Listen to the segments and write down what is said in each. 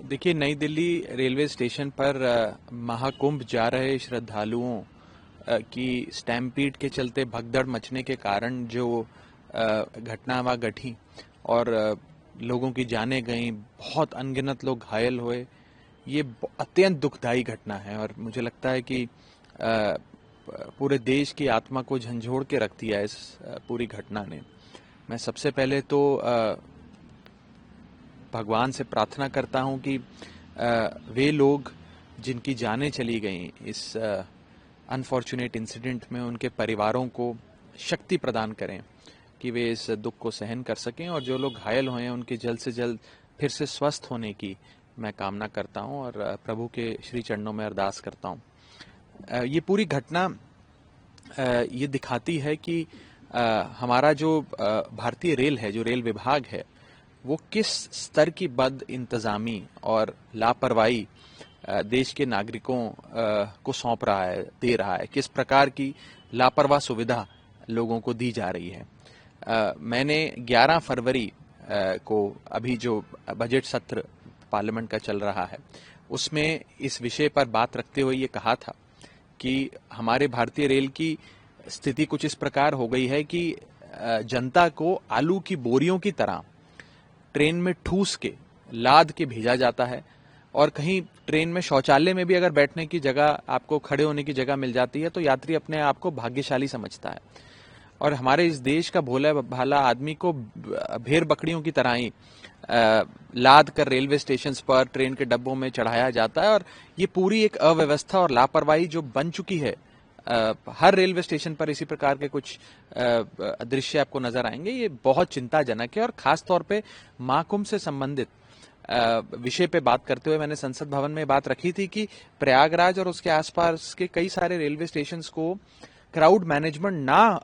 देखिए, नई Delhi railway station पर महाकुंभ जा रहे श्रद्धालुओं की स्टैम्पीड के चलते भगदड़ मचने के कारण जो घटना वहाँ घटी और लोगों की जानें गईं, बहुत अनगिनत लोग घायल हुए, ये अत्यंत दुखदायी घटना है। और मुझे लगता है कि पूरे देश की आत्मा को झंझोड़ के रख दिया इस पूरी घटना ने। मैं सबसे पहले तो भगवान से प्रार्थना करता हूं कि वे लोग जिनकी जानें चली गईं इस अनफॉर्चुनेट इंसिडेंट में, उनके परिवारों को शक्ति प्रदान करें कि वे इस दुख को सहन कर सकें, और जो लोग घायल हुए हैं उनके जल्द से जल्द फिर से स्वस्थ होने की मैं कामना करता हूं और प्रभु के श्री चरणों में अरदास करता हूं। ये पूरी घटना ये दिखाती है कि हमारा जो भारतीय रेल है, जो रेल विभाग है, वो किस स्तर की बद इंतजामी और लापरवाही देश के नागरिकों को सौंप रहा है, दे रहा है, किस प्रकार की लापरवाह सुविधा लोगों को दी जा रही है। मैंने 11 फरवरी को अभी जो बजट सत्र पार्लियामेंट का चल रहा है उसमें इस विषय पर बात रखते हुए ये कहा था कि हमारे भारतीय रेल की स्थिति कुछ इस प्रकार हो गई है कि जनता को आलू की बोरियों की तरह ट्रेन में ठूस के लाद के भेजा जाता है, और कहीं ट्रेन में शौचालय में भी अगर बैठने की जगह, आपको खड़े होने की जगह मिल जाती है तो यात्री अपने आप को भाग्यशाली समझता है। और हमारे इस देश का भोला भाला आदमी को भेड़ बकरियों की तरह ही लाद कर रेलवे स्टेशन पर, ट्रेन के डब्बों में चढ़ाया जाता है। और ये पूरी एक अव्यवस्था और लापरवाही जो बन चुकी है, हर रेलवे स्टेशन पर इसी प्रकार के कुछ दृश्य आपको नजर आएंगे। ये बहुत चिंताजनक है। और खास तौर पे महाकुंभ से संबंधित विषय पे बात करते हुए मैंने संसद भवन में बात रखी थी कि प्रयागराज और उसके आसपास के कई सारे रेलवे स्टेशंस को क्राउड मैनेजमेंट ना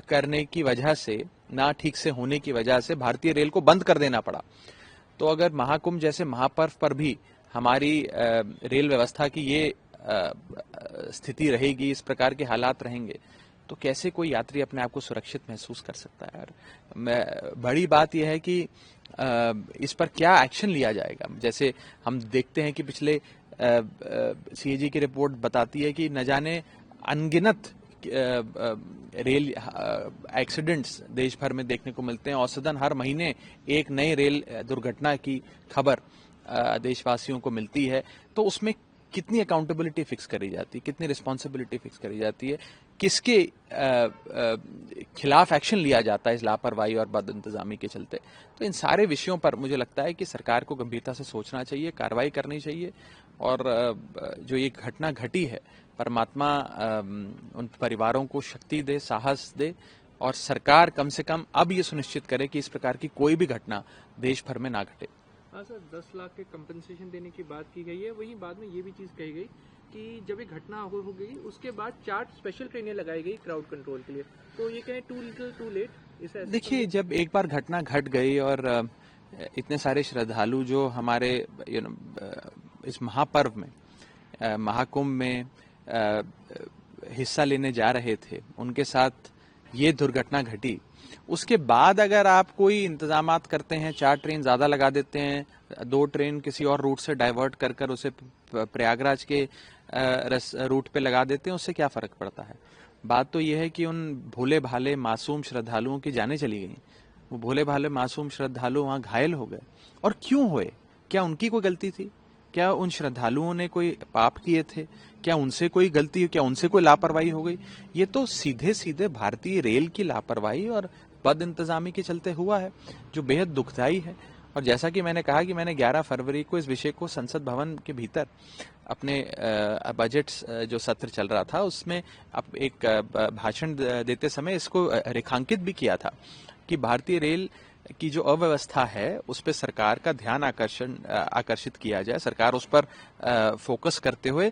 करने की वजह से, ना ठीक से होने की वजह से भारतीय रेल को बंद कर देना पड़ा। तो अगर महाकुंभ जैसे महापर्व पर भी हमारी रेल व्यवस्था की ये स्थिति रहेगी, इस प्रकार के हालात रहेंगे, तो कैसे कोई यात्री अपने आप को सुरक्षित महसूस कर सकता है। और बड़ी बात यह है कि इस पर क्या एक्शन लिया जाएगा। जैसे हम देखते हैं कि पिछले सीएजी की रिपोर्ट बताती है कि न जाने अनगिनत रेल एक्सीडेंट्स देश भर में देखने को मिलते हैं। औसतन हर महीने एक नई रेल दुर्घटना की खबर देशवासियों को मिलती है। तो उसमें कितनी अकाउंटेबिलिटी फिक्स करी जाती है, कितनी रिस्पॉन्सिबिलिटी फिक्स करी जाती है, किसके खिलाफ एक्शन लिया जाता है इस लापरवाही और बद इंतजामी के चलते। तो इन सारे विषयों पर मुझे लगता है कि सरकार को गंभीरता से सोचना चाहिए, कार्रवाई करनी चाहिए। और जो ये घटना घटी है, परमात्मा उन परिवारों को शक्ति दे, साहस दे, और सरकार कम से कम अब ये सुनिश्चित करे कि इस प्रकार की कोई भी घटना देश भर में ना घटे। हाँ सर, 10 लाख के कंपनसेशन देने की बात की गई है। वहीं बाद में ये भी चीज़ कही गई कि जब ये घटना हो गई उसके बाद 4 स्पेशल ट्रेनें लगाई गई क्राउड कंट्रोल के लिए। तो ये कहें टू लिटिल टू लेट। देखिए, जब एक बार घटना घट गई और इतने सारे श्रद्धालु जो हमारे इस महापर्व में, महाकुंभ में हिस्सा लेने जा रहे थे, उनके साथ ये दुर्घटना घटी, उसके बाद अगर आप कोई इंतजामात करते हैं, 4 ट्रेन ज्यादा लगा देते हैं, 2 ट्रेन किसी और रूट से डाइवर्ट कर उसे प्रयागराज के रूट पे लगा देते हैं, उससे क्या फर्क पड़ता है। बात तो यह है कि उन भोले भाले मासूम श्रद्धालुओं की जानें चली गई। वो भोले भाले मासूम श्रद्धालु वहां घायल हो गए। और क्यों हुए? क्या उनकी कोई गलती थी? क्या उन श्रद्धालुओं ने कोई पाप किए थे? क्या उनसे कोई गलती, क्या उनसे कोई लापरवाही हो गई? ये तो सीधे सीधे भारतीय रेल की लापरवाही और बद इंतजामी के चलते हुआ है, जो बेहद दुखदायी है। और जैसा कि मैंने कहा कि मैंने 11 फरवरी को इस विषय को संसद भवन के भीतर अपने बजट जो सत्र चल रहा था उसमें एक भाषण देते समय इसको रेखांकित भी किया था कि भारतीय रेल की जो अव्यवस्था है उस पर सरकार का ध्यान आकर्षित किया जाए, सरकार उस पर फोकस करते हुए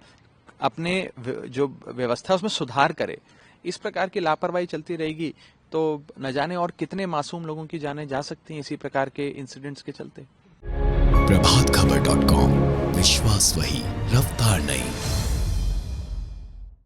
अपने जो व्यवस्था उसमें सुधार करे। इस प्रकार की लापरवाही चलती रहेगी तो न जाने और कितने मासूम लोगों की जानें जा सकती हैं इसी प्रकार के इंसिडेंट्स के चलते। प्रभातखबर.com, विश्वास वही, रफ्तार नहीं।